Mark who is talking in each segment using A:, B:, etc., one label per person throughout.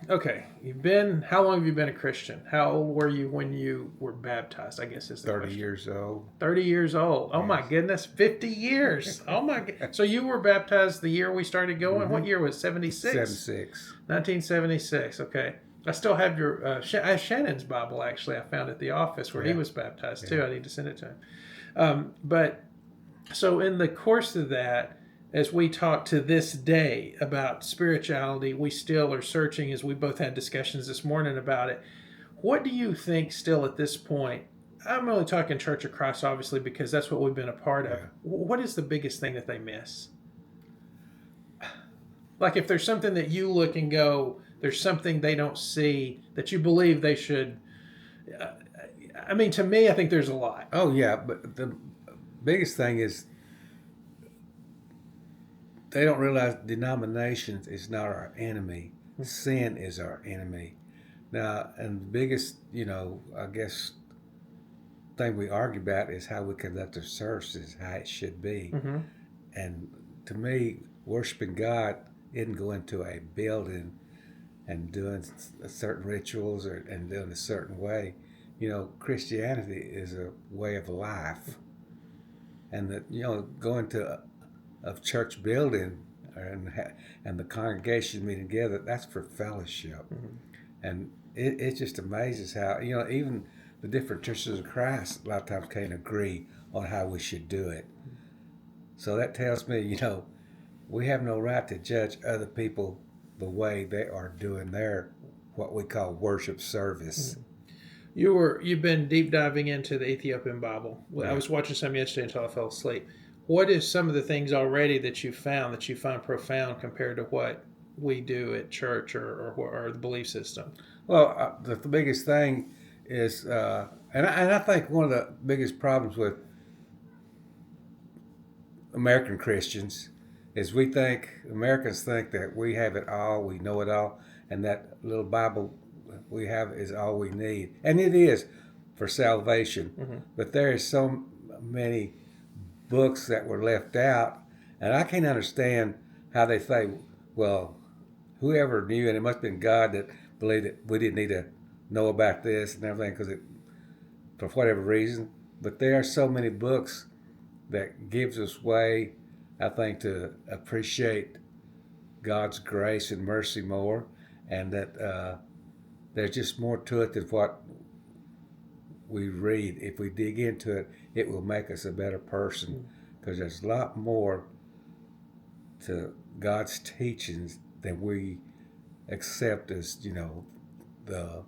A: Okay, how long have you been a Christian? How old were you when you were baptized? I guess is the
B: 30
A: question.
B: years old.
A: 30 years old. Oh my
B: Yes.
A: goodness, 50 years. Oh my god. So you were baptized the year we started going? What
B: Mm-hmm.
A: year was it? 76?
B: 76.
A: 1976. Okay. I still have I have Shannon's Bible actually. I found at the office where he
B: Yeah.
A: was baptized
B: Yeah.
A: too. I need to send it to him. But so in the course of that, as we talk to this day about spirituality, we still are searching, as we both had discussions this morning about it. What do you think still at this point? I'm only talking Church of Christ, obviously, because that's what we've been a part of.
B: Yeah.
A: What is the biggest thing that they miss? Like, if there's something that you look and go, there's something they don't see that you believe they should. Uh, I mean, to me, I think there's a lot.
B: Oh, yeah. But the biggest thing is they don't realize denominations is not our enemy. Sin is our enemy. Now, and the biggest, I guess, thing we argue about is how we conduct our services, how it should be.
A: Mm-hmm.
B: And to me, worshiping God isn't going to a building and doing certain rituals and doing a certain way. Christianity is a way of life, and that going to a church building and the congregation meeting together, that's for fellowship.
A: Mm-hmm.
B: And it just amazes how even the different churches of Christ a lot of times can't agree on how we should do it. So that tells me, we have no right to judge other people the way they are doing their what we call worship service.
A: Mm-hmm. You've been deep diving into the Ethiopian Bible. I
B: Yeah.
A: was watching some yesterday until I fell asleep. What is some of the things already that you found that you find profound compared to what we do at church or the belief system?
B: Well, the biggest thing is, and I think one of the biggest problems with American Christians is Americans think that we have it all, we know it all, and that little Bible we have is all we need. And it is for salvation.
A: Mm-hmm.
B: But there is so many books that were left out, and I can't understand how they say, well, whoever knew, and it must have been God that believed that we didn't need to know about this and everything for whatever reason. But there are so many books that gives us way, I think, to appreciate God's grace and mercy more, and that there's just more to it than what we read. If we dig into it, it will make us a better person, because there's a lot more to God's teachings than we accept as the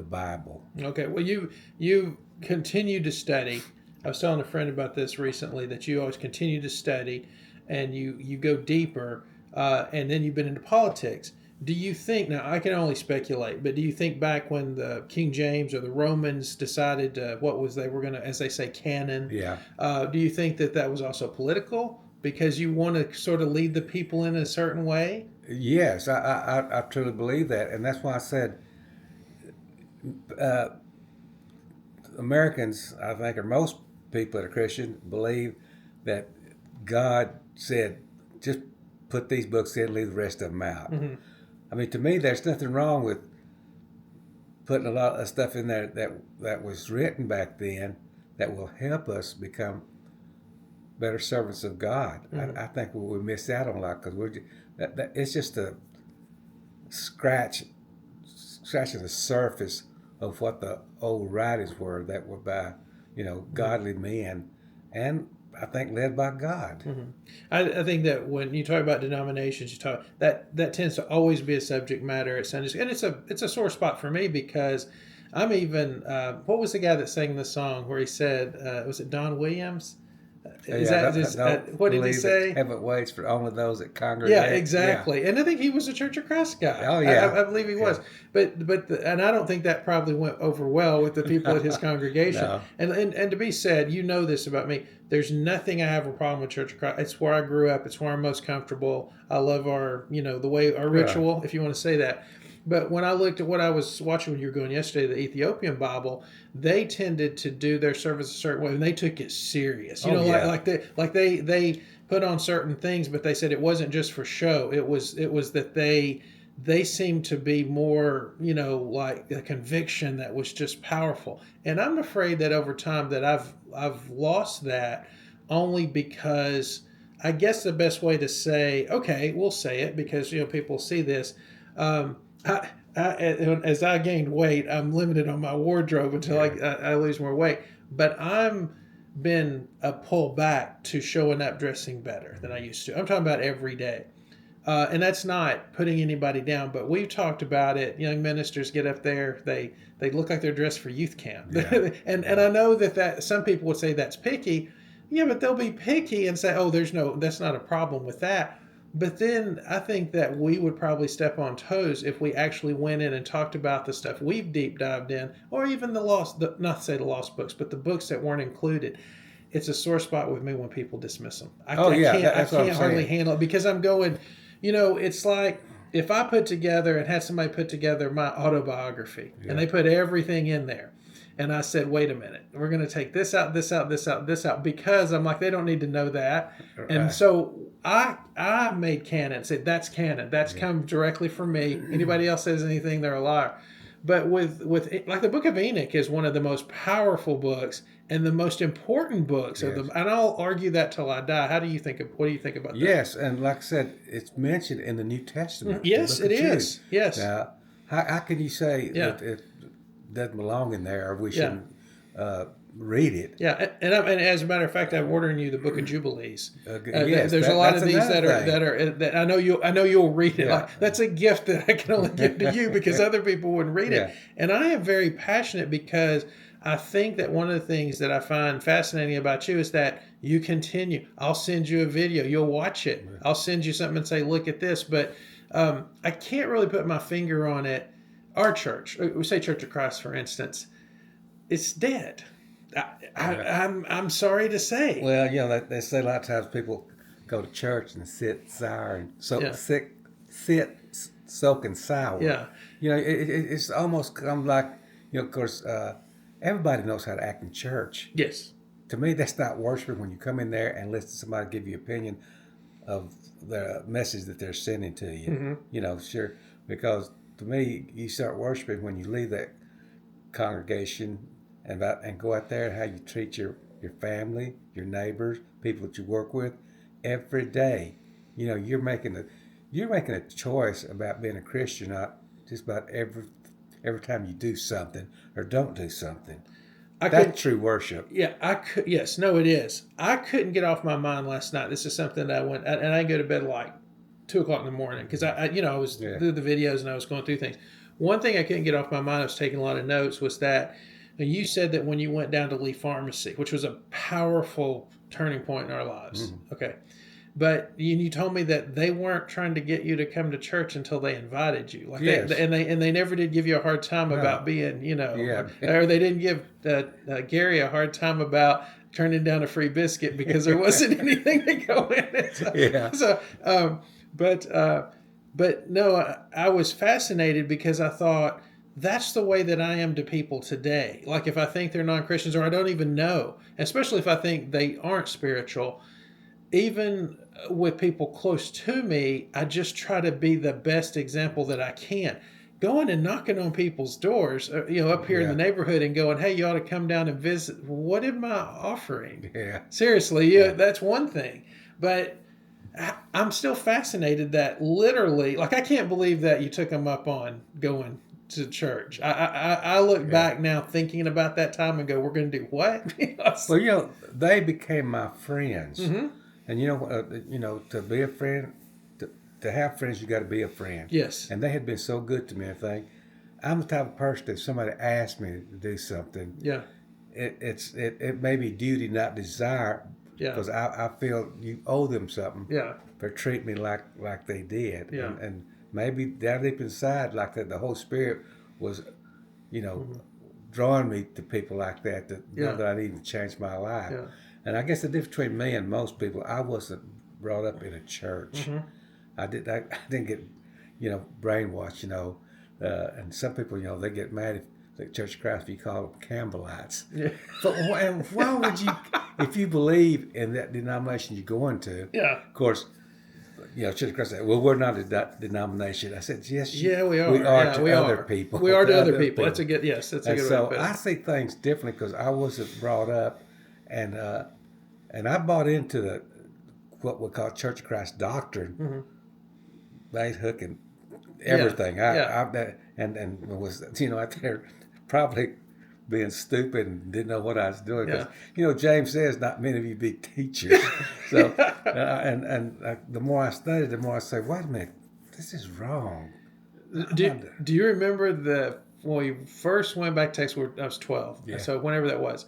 B: Bible.
A: Okay. Well, you continue to study. I was telling a friend about this recently that you always continue to study, and you go deeper, and then you've been into politics. Do you think now? I can only speculate, but do you think back when the King James or the Romans decided they were going to, as they say, canon?
B: Yeah.
A: Do you think that was also political because you want to sort of lead the people in a certain way?
B: Yes, I truly believe that, and that's why I said uh, Americans, I think, or most people that are Christian, believe that God said, just put these books in, leave the rest of them out.
A: Mm-hmm.
B: I mean, to me, there's nothing wrong with putting a lot of stuff in there that was written back then that will help us become better servants of God.
A: Mm-hmm.
B: I think we miss out on a lot because it's just a scratching the surface of what the old writings were that were by godly men, and I think led by God.
A: Mm-hmm. I think that when you talk about denominations, you talk that tends to always be a subject matter at Sunday school, and it's a sore spot for me because I'm even what was the guy that sang the song where he said was it Don Williams? What did he say?
B: Heaven waits for only those that congregate.
A: Yeah, exactly. Yeah. And I think he was a Church of Christ guy.
B: Oh yeah,
A: I believe he was. And I don't think that probably went over well with the people at his congregation.
B: No.
A: And to be said, you know this about me. There's nothing I have a problem with Church of Christ. It's where I grew up. It's where I'm most comfortable. I love our the way our ritual, if you want to say that. But when I looked at what I was watching when you were going yesterday, the Ethiopian Bible, they tended to do their service a certain way, and they took it serious. Like they put on certain things, but they said it wasn't just for show. It was that they seemed to be more, like a conviction that was just powerful. And I'm afraid that over time that I've lost that, only because I guess the best way to say, okay, we'll say it because people see this. Um, as I gained weight, I'm limited on my wardrobe until I lose more weight. But I'm been a pull back to showing up dressing better than I used to. I'm talking about every day. And that's not putting anybody down, but we've talked about it. Young ministers get up there, they look like they're dressed for youth camp.
B: Yeah.
A: And I know that some people would say that's picky. Yeah, but they'll be picky and say, oh, that's not a problem with that. But then I think that we would probably step on toes if we actually went in and talked about the stuff we've deep dived in, or even not to say the lost books, but the books that weren't included. It's a sore spot with me when people dismiss them. I
B: That's what I'm
A: can't hardly
B: saying.
A: handle it because I'm going, it's like if I put together and had somebody put together my autobiography and they put everything in there. And I said, wait a minute, we're going to take this out, this out, this out, this out, because I'm like, they don't need to know that.
B: Right.
A: And so I made canon, said that's canon. That's come directly from me. Anybody else says anything, they're a liar. But with like the Book of Enoch is one of the most powerful books and the most important books of them. And I'll argue that till I die. What do you think about that?
B: Yes, and like I said, it's mentioned in the New Testament.
A: Yes, it is. Yes.
B: Now, how can you say that it doesn't belong in there, or we shouldn't read it?
A: Yeah, and as a matter of fact, I'm ordering you the Book of Jubilees.
B: Yes,
A: there's a lot of these
B: that
A: that I know you'll read it.
B: Yeah.
A: Like, that's a gift that I can only give to you because other people wouldn't read it. And I am very passionate because I think that one of the things that I find fascinating about you is that you continue. I'll send you a video. You'll watch it. I'll send you something and say, look at this. But I can't really put my finger on it. Our church, we say Church of Christ, for instance, it's dead. I'm sorry to say.
B: Well, they say a lot of times people go to church and sit sour and sit soaking sour.
A: Yeah.
B: It's almost come like, of course, everybody knows how to act in church.
A: Yes.
B: To me, that's not worshiping when you come in there and listen to somebody give you opinion of the message that they're sending to you.
A: Mm-hmm.
B: Sure, because to me, you start worshiping when you leave that congregation and go out there and how you treat your family, your neighbors, people that you work with every day. You're making a choice about being a Christian, not just about every time you do something or don't do something. That's true worship.
A: Yeah, I could. Yes, no, it is. I couldn't get off my mind last night. This is something that I go to bed like 2:00 in the morning because I was through the videos and I was going through things. One thing I couldn't get off my mind, I was taking a lot of notes, was that you said that when you went down to Lee Pharmacy, which was a powerful turning point in our lives. Mm-hmm. Okay. But you told me that they weren't trying to get you to come to church until they invited you. Like they never did give you a hard time about being, or they didn't give Gary a hard time about turning down a free biscuit because there wasn't anything to go in it. But no, I was fascinated because I thought that's the way that I am to people today. Like if I think they're non-Christians or I don't even know, especially if I think they aren't spiritual, even with people close to me, I just try to be the best example that I can. Going and knocking on people's doors, up here in the neighborhood and going, hey, you ought to come down and visit. What am I offering?
B: Yeah.
A: Seriously, that's one thing. But I'm still fascinated that literally, like I can't believe that you took them up on going to church. I look back now thinking about that time and go, we're going to do what?
B: Well, they became my friends.
A: Mm-hmm.
B: And to be a friend, to have friends, you got to be a friend.
A: Yes.
B: And they had been so good to me. I think I'm the type of person that if somebody asked me to do something, it may be duty, not desire. Yeah. Because I feel you owe them something.
A: Yeah.
B: For treating me like they did.
A: Yeah.
B: And maybe down deep inside, like that, the Holy Spirit was, drawing me to people like that know that I need to change my life. Yeah. And I guess the difference between me and most people, I wasn't brought up in a church. Mm-hmm. I didn't get, brainwashed, and some people, they get mad if the Church of Christ, if you call them Campbellites. Yeah. But why would you, if you believe in that denomination you're going to, of course, Church of Christ said, well, we're not a denomination. I said, yes,
A: Yeah, we are.
B: we are
A: Yeah,
B: to
A: we
B: other
A: are.
B: people.
A: We are to other
B: other
A: people. That's a good. Yes, that's a
B: And
A: good way to
B: so
A: put
B: I
A: it.
B: see things differently because I wasn't brought up, and I bought into the what we call Church of Christ doctrine,
A: Hmm.
B: bait hook and
A: Yeah,
B: everything.
A: yeah,
B: And was out there probably being stupid and didn't know what I was doing because
A: yeah.
B: James says not many of you be teachers. So
A: Yeah.
B: the more I studied, the more I say, wait a minute, this is wrong.
A: Do you remember when we first went back to Texas? I was 12,
B: Yeah.
A: so whenever that was,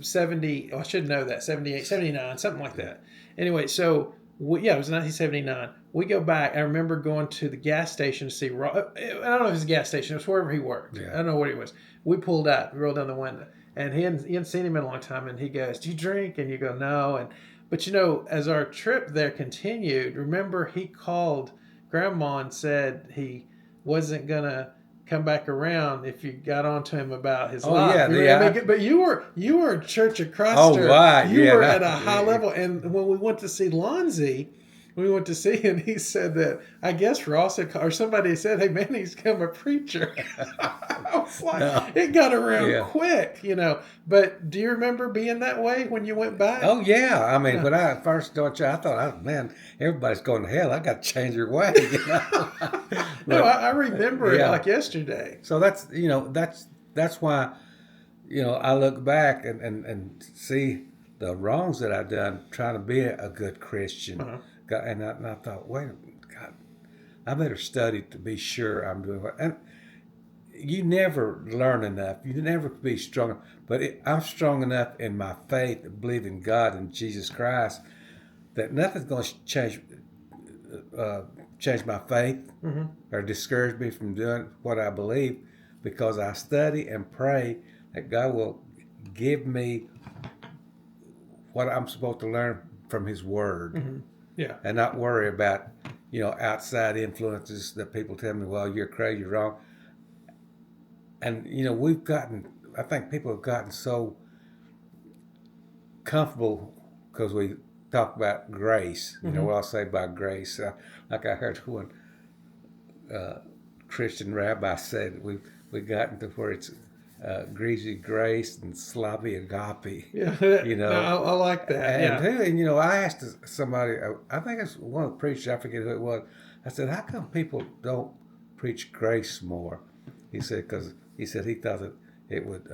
A: 70. Oh, I should know that 78, 79, something like that. Anyway, so yeah, it was 1979. We go back. I remember going to the gas station to see. I don't know if it was a gas station. It was wherever he worked.
B: Yeah.
A: I don't know what he was. We pulled up, we rolled down the window, and he hadn't seen him in a long time. And he goes, "Do you drink?" And you go, "No." But as our trip there continued, remember he called Grandma and said he wasn't gonna come back around if you got on to him about his
B: Oh
A: life.
B: yeah, yeah.
A: But you were a Church of
B: Oh
A: Christer.
B: right,
A: You
B: yeah.
A: were at a high level. And when we went to see Lonzie, we went to see him. He said that I guess Ross had, or somebody said, "Hey, Manny's come a preacher." I was like,
B: No.
A: it got around
B: Yeah.
A: quick, But do you remember being that way when you went back?
B: Oh yeah, I mean,
A: Yeah.
B: when I first started, I thought, oh, man, everybody's going to hell. I got to change their way,
A: No,
B: But
A: I remember it
B: yeah,
A: like yesterday.
B: so that's why I look back and see the wrongs that I've done trying to be a good Christian,
A: Uh-huh.
B: and I thought, wait, God, I better study to be sure I'm doing what. And you never learn enough. You never be strong. But I'm strong enough in my faith, believe in God and Jesus Christ, that nothing's going to change my faith
A: Mm-hmm.
B: or discourage me from doing what I believe, because I study and pray that God will give me what I'm supposed to learn from His Word,
A: Mm-hmm. Yeah.
B: and not worry about outside influences that people tell me, well, you're crazy, you're wrong. And I think people have gotten so comfortable because we talk about grace.
A: Mm-hmm.
B: What I'll say by grace. Like I heard one Christian rabbi said, we gotten to where it's greasy grace and sloppy agape.
A: Yeah.
B: You
A: No,
B: know,
A: I like that.
B: and
A: Yeah.
B: I asked somebody, I think it's one of the preachers, I forget who it was. I said, how come people don't preach grace more? He said, because he said he thought that it would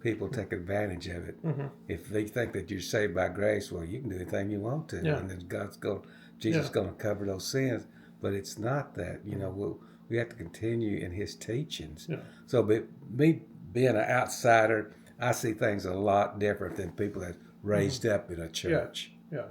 B: people take advantage of it.
A: Mm-hmm.
B: If they think that you're saved by grace, well, you can do anything you want to,
A: Yeah.
B: and then Jesus is
A: Yeah.
B: going to cover those sins. But it's not that. We have to continue in His teachings.
A: Yeah.
B: So, but me being an outsider, I see things a lot different than people that raised up in a church.
A: Yeah.